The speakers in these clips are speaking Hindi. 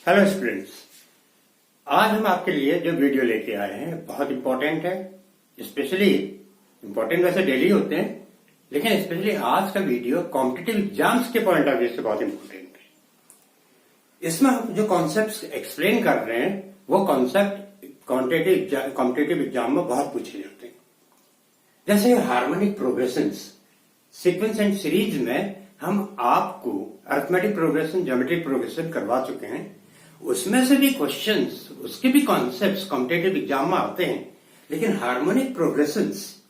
हेलो स्टूडेंट्स, आज हम आपके लिए जो वीडियो लेके आए हैं बहुत इंपॉर्टेंट है। स्पेशली इंपॉर्टेंट वैसे डेली होते हैं, लेकिन स्पेशली आज का वीडियो कॉम्पिटिटिव एग्जाम्स के पॉइंट ऑफ व्यू से बहुत इंपॉर्टेंट है। इसमें हम जो कॉन्सेप्ट्स एक्सप्लेन कर रहे हैं वो कॉन्सेप्ट कॉम्पिटिटिव एग्जाम में बहुत पूछे जाते हैं। जैसे harmonic progressions, sequence and series में हम आपको अरिथमेटिक प्रोग्रेशन, ज्योमेट्रिक प्रोग्रेशन करवा चुके हैं। उसमें से भी क्वेश्चंस, उसके भी कॉन्सेप्ट्स कॉम्पिटिटिव एग्जाम में आते हैं, लेकिन हार्मोनिक प्रोग्रेशंस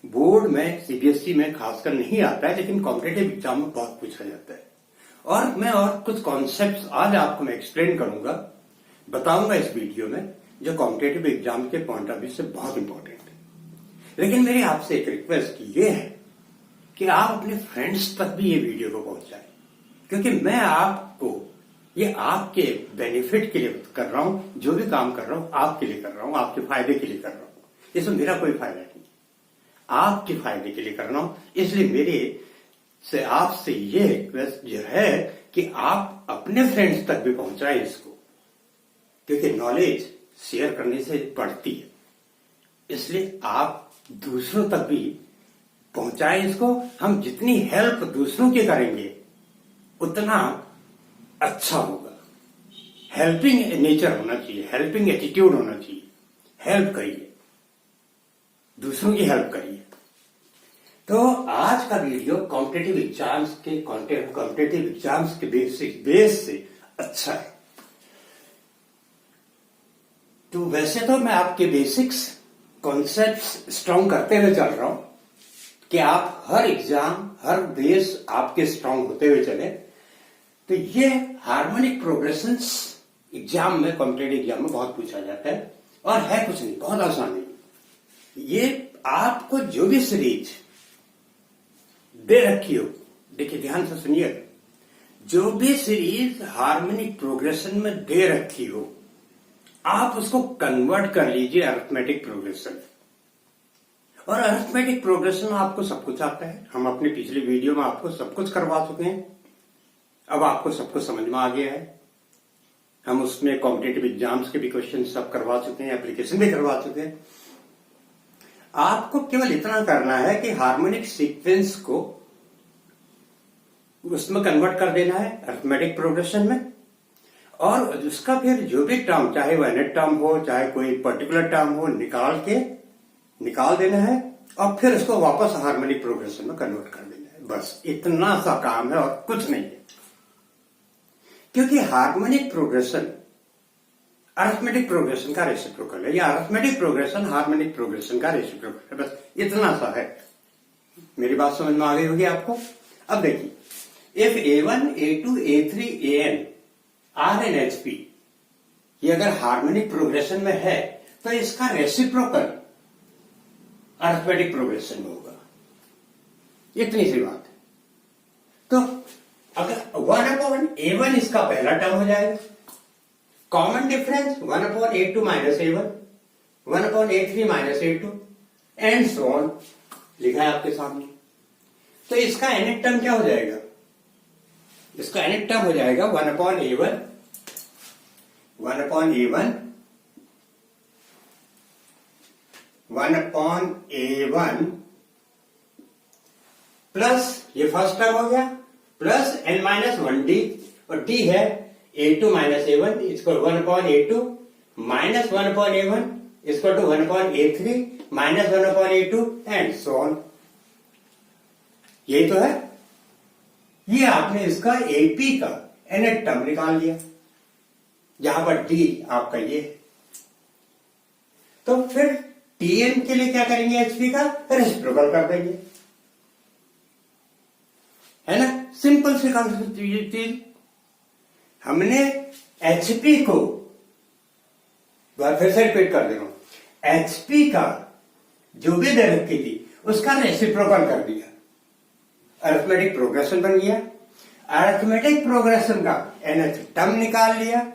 बोर्ड में, सीबीएसई में खासकर नहीं आता है, लेकिन कॉम्पिटिटिव एग्जाम में बहुत पूछा जाता है। और मैं और कुछ कॉन्सेप्ट्स आज आपको मैं एक्सप्लेन करूंगा, बताऊंगा इस वीडियो में, जो कॉम्पिटिटिव एग्जाम के पॉइंट ऑफ व्यू से बहुत इंपॉर्टेंट है। लेकिन मेरी आपसे एक रिक्वेस्ट ये है कि आप अपने फ्रेंड्स तक भी ये वीडियो को पहुंचाएं, क्योंकि मैं आपको ये आपके बेनिफिट के लिए कर रहा हूं। जो भी काम कर रहा हूं आपके लिए कर रहा हूं, आपके फायदे के लिए कर रहा हूं। इसमें मेरा कोई फायदा नहीं, आपके फायदे के लिए कर रहा हूं। इसलिए मेरे से आपसे ये रिक्वेस्ट जो है कि आप अपने फ्रेंड्स तक भी पहुंचाएं इसको, क्योंकि नॉलेज शेयर करने से बढ़ती है। इसलिए आप दूसरों तक भी पहुंचाएं इसको। हम जितनी हेल्प दूसरों की करेंगे उतना अच्छा होगा। हेल्पिंग नेचर होना चाहिए, हेल्पिंग एटीट्यूड होना चाहिए। हेल्प करिए, दूसरों की हेल्प करिए। तो आज का वीडियो कॉम्पिटिटिव एग्जाम्स के बेस से अच्छा है। तो वैसे तो मैं आपके बेसिक्स कॉन्सेप्ट्स स्ट्रॉन्ग करते हुए चल रहा हूं कि आप हर एग्जाम, हर बेस आपके स्ट्रॉन्ग होते हुए चले। तो ये हार्मोनिक प्रोग्रेशंस एग्जाम में, कॉम्पिटिटिव एग्जाम में बहुत पूछा जाता है, और है कुछ नहीं, बहुत आसान है। ये आपको जो भी सीरीज दे रखी हो, देखिए ध्यान से सुनिए, जो भी सीरीज हार्मोनिक प्रोग्रेशन में दे रखी हो, आप उसको कन्वर्ट कर लीजिए अरिथमेटिक प्रोग्रेशन। और अरिथमेटिक प्रोग्रेशन में आपको सब कुछ आता है। हम अपने पिछले वीडियो में आपको सब कुछ करवा चुके हैं। अब आपको सब कुछ समझ में आ गया है। हम उसमें कॉम्पिटिटिव एग्जाम्स के भी क्वेश्चन सब करवा चुके हैं, एप्लीकेशन भी करवा चुके हैं। आपको केवल इतना करना है कि हार्मोनिक सीक्वेंस को उसमें कन्वर्ट कर देना है अरिथमेटिक प्रोग्रेशन में, और उसका फिर जो भी टर्म, चाहे वो एनेट टर्म हो, चाहे कोई पर्टिकुलर टर्म हो, निकाल देना है, और फिर उसको वापस हार्मोनिक प्रोग्रेशन में कन्वर्ट कर देना है। बस इतना सा काम है और कुछ नहीं है। क्योंकि हार्मोनिक प्रोग्रेशन अरिथमेटिक प्रोग्रेशन का रेसिप्रोकल है, या अरिथमेटिक प्रोग्रेशन हार्मोनिक प्रोग्रेशन का रेसिप्रोकल है। बस इतना सा है। मेरी बात समझ में आ गई होगी आपको। अब देखिए, if A1, A2, A3, AN are in HP, ये अगर हार्मोनिक प्रोग्रेशन में है तो इसका रेसिप्रोकल अरिथमेटिक प्रोग्रेशन में होगा। इतनी सी बात है। तो अगर 1/A1 इसका पहला टर्म हो जाएगा, common difference 1/A2 minus A1, 1/A3 minus A2, and so on, लिखा है आपके सामने। तो इसका एनेट टर्म क्या हो जाएगा? इसका एनेट टर्म हो जाएगा 1/A1 प्लस ये फर्स्ट टर्म हो गया, प्लस n-1d, और d है A2 माइनस A1 इसको 1/A2 माइनस 1/A1 इसको to 1/A3 minus 1/A2 and so on. यही तो है। ये आपने इसका AP का एनेट टर्म निकाल लिया, जहां पर d आपका ये है। तो फिर Tn के लिए क्या करेंगे? HP का रेसिप्रोकल कर देंगे, है ना। सिंपल सी चीज। हमने HP को, फिर से रिपीट कर दे रहा हूं, HP का जो भी दे रखी थी उसका रेसिप्रोकल कर दिया, अरिथमेटिक प्रोग्रेशन बन गया। अरिथमेटिक प्रोग्रेशन का NH टर्म निकाल लिया।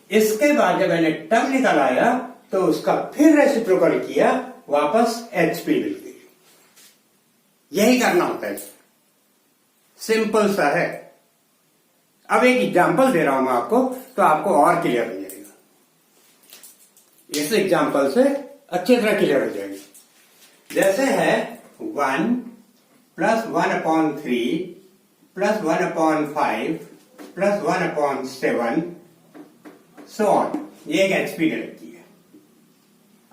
इसके बाद जब NH टर्म निकल आया तो उसका फिर रेसिप्रोकल किया, वापस HP मिल गई। यही करना होता है, सिंपल सा है। अब एक एग्जाम्पल दे रहा हूं मैं आपको, तो आपको और क्लियर हो जाएगा। इस एग्जाम्पल से अच्छी तरह क्लियर हो जाएगी। जैसे है 1 plus 1/3 plus 1/5 plus 1/7 so on. ये एक एचपी ने रखी है।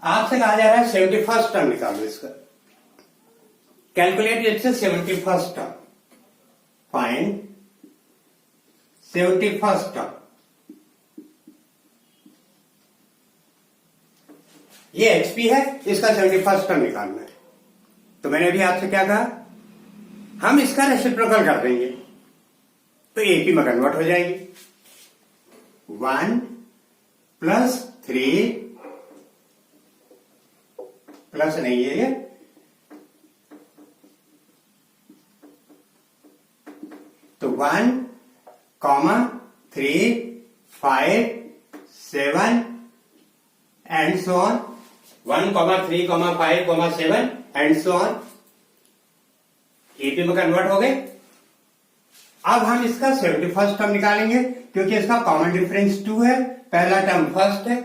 आपसे कहा जा रहा है 71st टर्म निकालो इसका। Calculate its 71st term. Find 71st term. ये एचपी है, इसका 71st टर्म निकालना है। तो मैंने अभी आपसे क्या कहा, हम इसका रेसिप्रोकल कर देंगे तो एपी में कन्वर्ट हो जाएगी। 1 प्लस 3 प्लस नहीं है ये, तो 1, 3, 5, 7 and so on. 1, 3, 5, 7 and so on. AP में कन्वर्ट हो गए। अब हम इसका 71st टर्म निकालेंगे, क्योंकि इसका कॉमन डिफरेंस 2 है, पहला टर्म फर्स्ट है।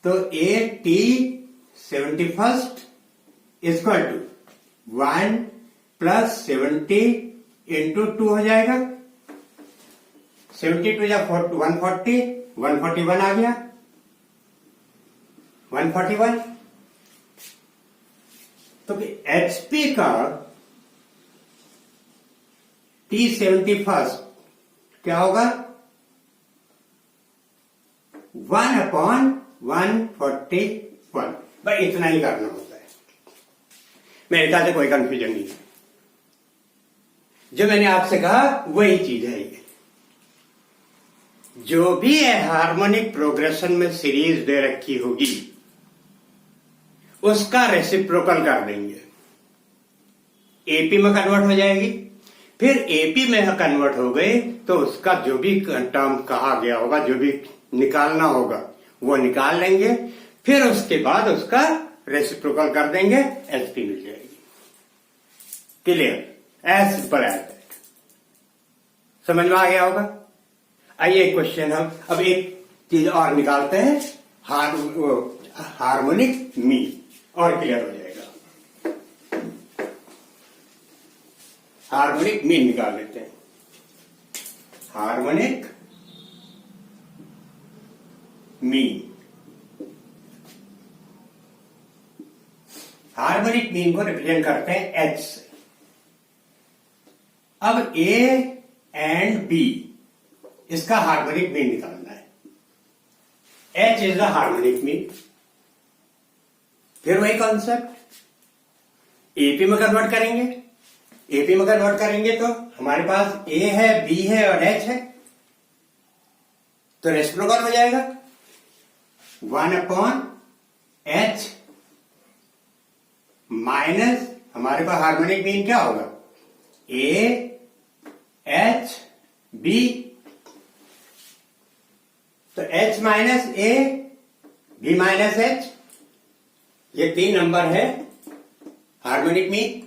तो A T 71st equal to 1 plus 70 into 2 हो जाएगा। 72 या 140, 141 आ गया। 141। तो एचपी का T71 क्या होगा? 1/141। भाई इतना ही करना होता है, मेरे ख्याल से कोई कंफ्यूजन नहीं है। जो मैंने आपसे कहा वही चीज है ये। जो भी हार्मोनिक प्रोग्रेशन में सीरीज दे रखी होगी उसका रेसिप्रोकल कर देंगे, एपी में कन्वर्ट हो जाएगी। फिर एपी में कन्वर्ट हो गई तो उसका जो भी टर्म कहा गया होगा, जो भी निकालना होगा वो निकाल लेंगे। फिर उसके बाद उसका रेसिप्रोकल कर देंगे, एचपी मिल जाएगी। Clear? As simple as that. समझ में आ गया होगा? आइए क्वेश्चन हम अब एक चीज और निकालते हैं, हार्मोनिक मीन, और क्लियर हो जाएगा। हार्मोनिक मीन निकाल लेते हैं। Harmonic mean. हार्मोनिक मीन को रिप्रेजेंट करते हैं एच से। अब ए एंड बी इसका हार्मोनिक मीन निकालना है। H is the harmonic mean. फिर वही कॉन्सेप्ट, एपी में कन्वर्ट करेंगे। एपी में कन्वर्ट करेंगे तो हमारे पास ए है, बी है और एच है, तो रेसिप्रोकल हो जाएगा। 1/h माइनस हमारे पास हार्मोनिक मीन क्या होगा? A H B. तो h minus A, B minus H, ये 3 नंबर है हार्मोनिक मीन।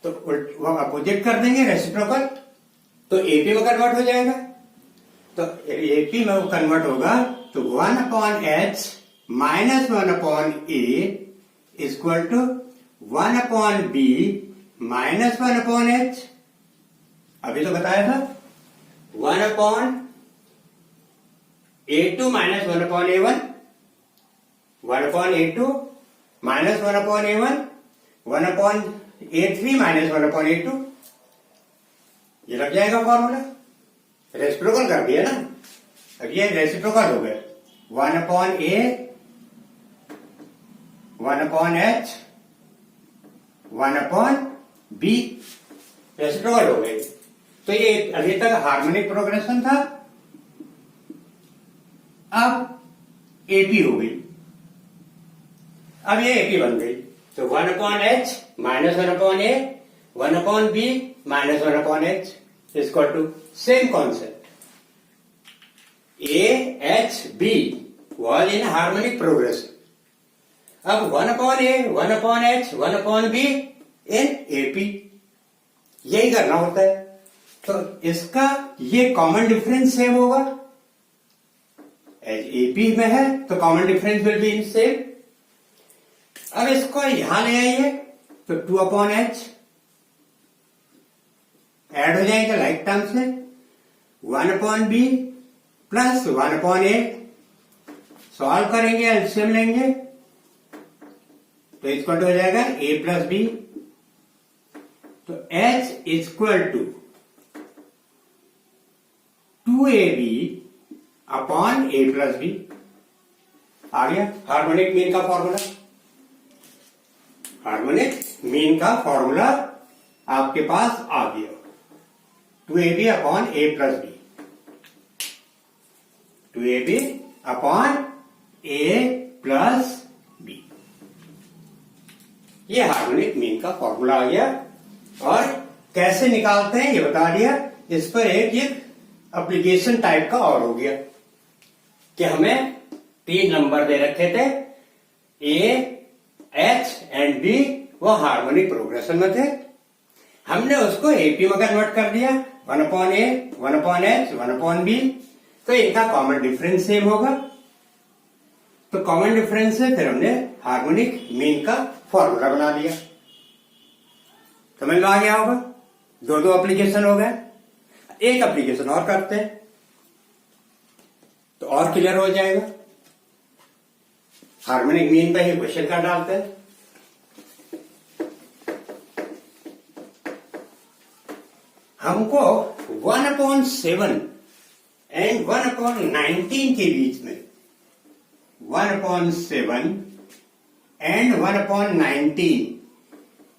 तो वो अपोजिट कर देंगे, रेसिप्रोकल, तो एपी में कन्वर्ट हो जाएगा। तो एपी में वो कन्वर्ट होगा तो 1/h minus 1/a equal to 1/b minus 1/h। अभी तो बताया था 1/a2 minus 1/a1, 1/a2 minus 1/a1, 1/a3 minus 1/a2। ये लग जाएगा फॉर्मूला। रेसिप्रोकल कर दिया ना, अब ये रेसिप्रोकल हो गए। 1/a 1/h 1/b रेसिप्रोकल हो गए। तो ये अभी तक हार्मोनिक प्रोग्रेशन था, अब एपी हो गई। अब ये एपी बन गई, तो 1/h minus 1/a 1/b minus 1/h equal to same concept. A H B was in harmonic progression. अब 1/a 1/h 1/b in AP, यही करना होता है। तो इसका ये कॉमन डिफरेंस सेम होगा, एज एपी में है तो common difference will be in same. अब इसको यहां ले आइए तो 2/h ऐड हो जाएगा लाइक टर्म्स में, 1/b प्लस 1/a, सॉल्व करेंगे एलसीएम लेंगे तो इक्वल टू हो जाएगा a प्लस बी। तो h equal to 2ab upon a plus b आ गया हार्मोनिक मीन का फॉर्मूला। हार्मोनिक मीन का फॉर्मूला आपके पास आ गया, 2ab upon a plus b, 2ab upon a plus b, ये हार्मोनिक मीन का फॉर्मूला आ गया। और कैसे निकालते हैं ये बता दिया। इस पर एक ये एप्लीकेशन टाइप का और हो गया कि हमें 3 नंबर दे रखे थे, ए, एच एंड बी, वो हार्मोनिक प्रोग्रेशन में थे। हमने उसको एपी में कन्वर्ट कर दिया, 1/a, 1/h, 1/b, तो इनका कॉमन डिफरेंस सेम होगा। तो कॉमन डिफरेंस से फिर हमने हार्मोनिक मीन का फॉर्मूला बना दिया। समझ में आ गया होगा, 2 एप्लीकेशन हो गए। एक एप्लीकेशन और करते हैं तो और क्लियर हो जाएगा। हार्मोनिक मीन पे ही क्वेश्चन का डालते हैं। हमको 1/7 एंड 1/19 के बीच में, 1/7 एंड 1/19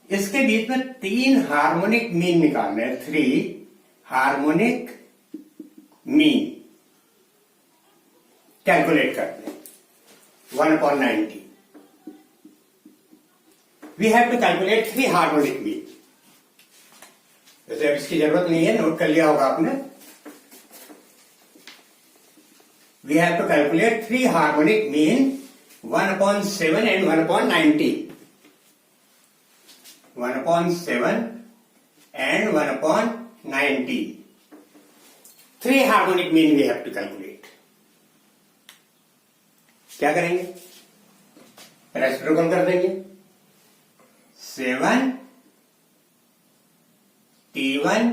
इसके बीच में 3 हार्मोनिक मीन निकालने हैं, 3 हार्मोनिक मीन कैलकुलेट करते हैं। 1/19 we have to calculate 3 harmonic mean. वैसे अब इसकी जरूरत नहीं है, नोट कर लिया होगा आपने। We have to calculate 3 harmonic mean 1/7 and 1/19, 1/7 and 1/19, 3 harmonic mean we have to calculate. क्या करेंगे, रेसिप्रोकल कर देंगे। 7 T1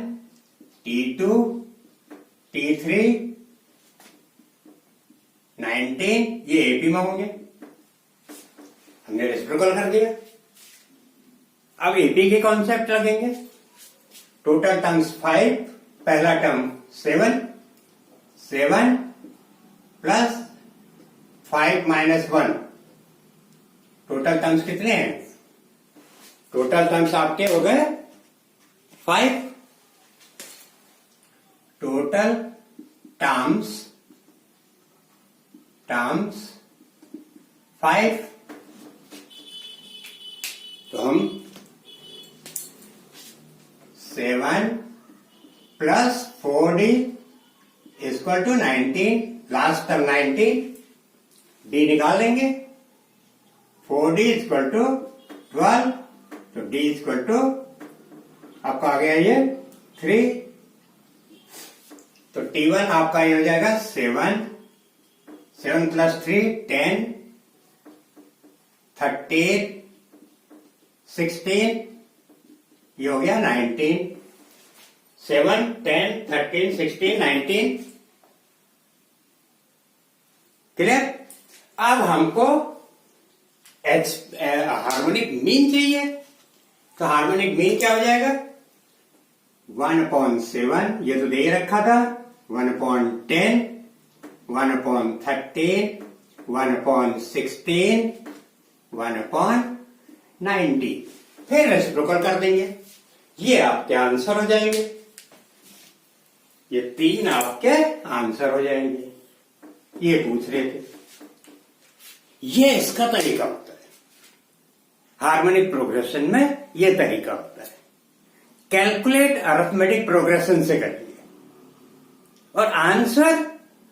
T2 T3 19 ये एपी में होंगे, हमने रेसिप्रोकल कर दिया। अब एपी के कॉन्सेप्ट लगेंगे। टोटल टर्म्स 5, पहला term 7, 7 plus 5 minus 1, total terms कितने हैं? टोटल टर्म्स आपके हो गए 5। Total terms 5। तो हम 7 plus 4d equal to 19, last term 19, d निकाल लेंगे। 4d इक्वल टू 12, तो d इक्वल टू आपका आ गया ये 3। तो T1 आपका ये हो जाएगा 7 प्लस 3 10, 13 16, ये हो गया 19। 7 10 13 16 19, क्लियर। अब हमको हार्मोनिक मीन चाहिए, तो हार्मोनिक मीन क्या हो जाएगा? 1/7 ये तो दे ही रखा था, 1/10, 1/13, 1/16, 1/19, फिर रेसिप्रोकल कर देंगे। ये आपके आंसर हो जाएंगे, ये 3 आपके आंसर हो जाएंगे। ये पूछ रहे थे, ये इसका तरीका होता है। हार्मोनिक प्रोग्रेशन में ये तरीका होता है। कैलकुलेट अरिथमेटिक प्रोग्रेशन से करेंगे और आंसर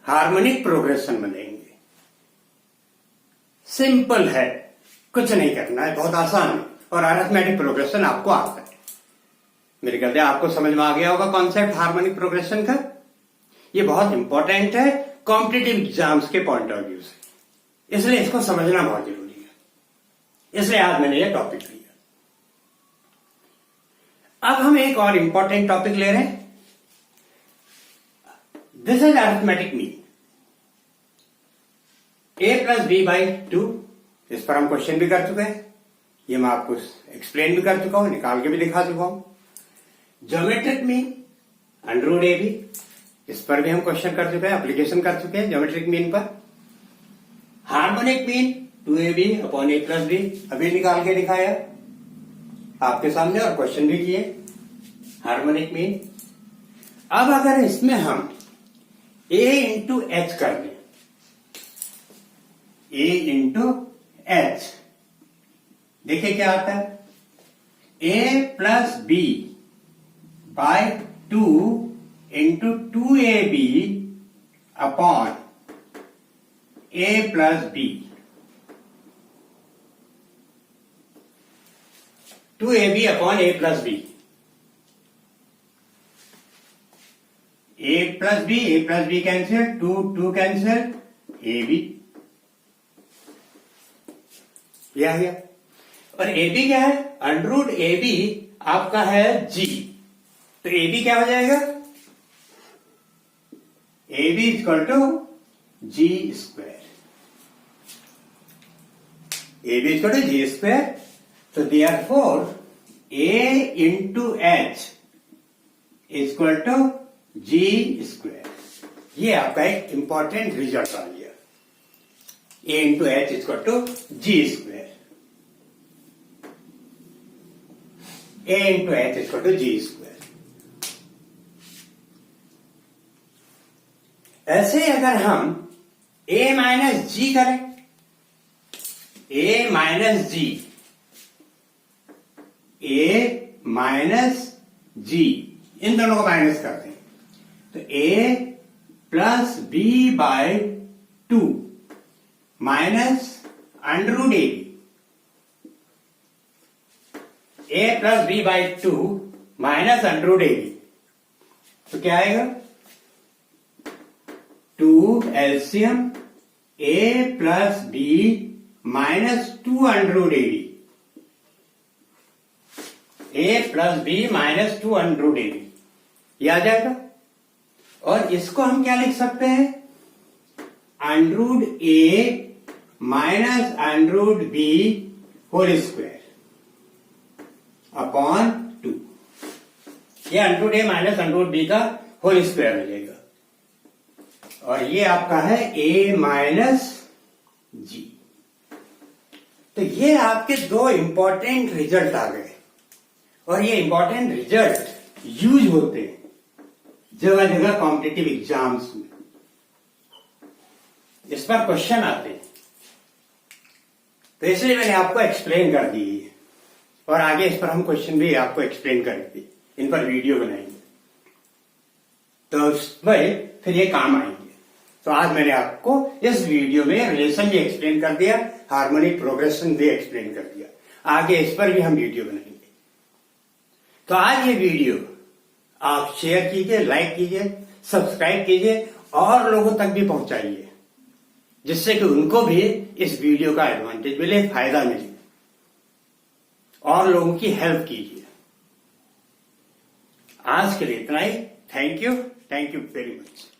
हार्मोनिक प्रोग्रेशन में देंगे। सिंपल है, कुछ नहीं करना है, बहुत आसान है, और अरिथमेटिक प्रोग्रेशन आपको आता है। मेरे ख्याल से आपको समझ में आ गया होगा कॉन्सेप्ट हार्मोनिक प्रोग्रेशन का। ये बहुत इंपॉर्टेंट है कॉम्पिटिटिव एग्जाम्स के पॉइंट ऑफ व्यू से, इसलिए इसको समझना बहुत जरूरी है। इसलिए आज मैंने ये टॉपिक लिया। अब हम एक और इंपॉर्टेंट टॉपिक ले रहे हैं। This is arithmetic mean a+b/2। इस पर हम क्वेश्चन भी कर चुके हैं, ये मैं आपको एक्सप्लेन भी कर चुका हूं, निकाल के भी दिखा चुका हूं। ज्योमेट्रिक मीन √ab, इस पर भी हम क्वेश्चन कर चुके हैं, एप्लीकेशन कर चुके हैं ज्योमेट्रिक मीन पर। हार्मोनिक मीन 2ab/a+b अभी निकाल के दिखाया आपके सामने और क्वेश्चन भी किए हार्मोनिक मीन। अब अगर इसमें हम a इंटू एच कर दें, a इंटू एच, देखिए क्या आता है, a+b/2 into 2ab upon a+b, 2ab upon a+b, a+b cancel, 2 cancel, ab यह आ गया। और ab क्या है, √ab आपका है g, तो ab क्या हो जाएगा, ab = g², ab = g²। तो therefore a into H = g²। ये आपका एक इंपॉर्टेंट रिजल्ट आ गया, a into H = g², a into H = g²। ऐसे अगर हम a - g करें, a - g, इन दोनों को माइनस करते हैं, तो a+b/2 minus √ab, a+b/2 minus √ab, तो क्या आएगा, 2 LCM a+b minus 2 √ab, a+b minus 2 √ab, ये आ जाएगा। और इसको हम क्या लिख सकते हैं, √a माइनस √b² अपॉन 2, ये √a माइनस √b का होल स्क्वायर हो जाएगा। और ये आपका है a - g। तो ये आपके दो इंपॉर्टेंट रिजल्ट आ गए, और ये इंपॉर्टेंट रिजल्ट यूज होते हैं जगह जगह कॉम्पिटिटिव एग्जाम्स में, इस पर क्वेश्चन आते हैं। तो इसलिए मैंने आपको एक्सप्लेन कर दी है, और आगे इस पर हम क्वेश्चन भी आपको एक्सप्लेन करेंगे, इन पर वीडियो बनाएंगे, तो उसमें फिर ये काम आएंगे। तो आज मैंने आपको इस वीडियो में रिलेशन भी एक्सप्लेन कर दिया, हार्मोनिक प्रोग्रेशन भी एक्सप्लेन कर दिया, आगे इस पर भी हम वीडियो बनाएंगे। तो आज ये वीडियो आप शेयर कीजिए, लाइक कीजिए, सब्सक्राइब कीजिए, और लोगों तक भी पहुंचाइए, जिससे कि उनको भी इस वीडियो का एडवांटेज मिले, फायदा मिले, और लोगों की हेल्प कीजिए। आज के लिए इतना ही। Thank you very much.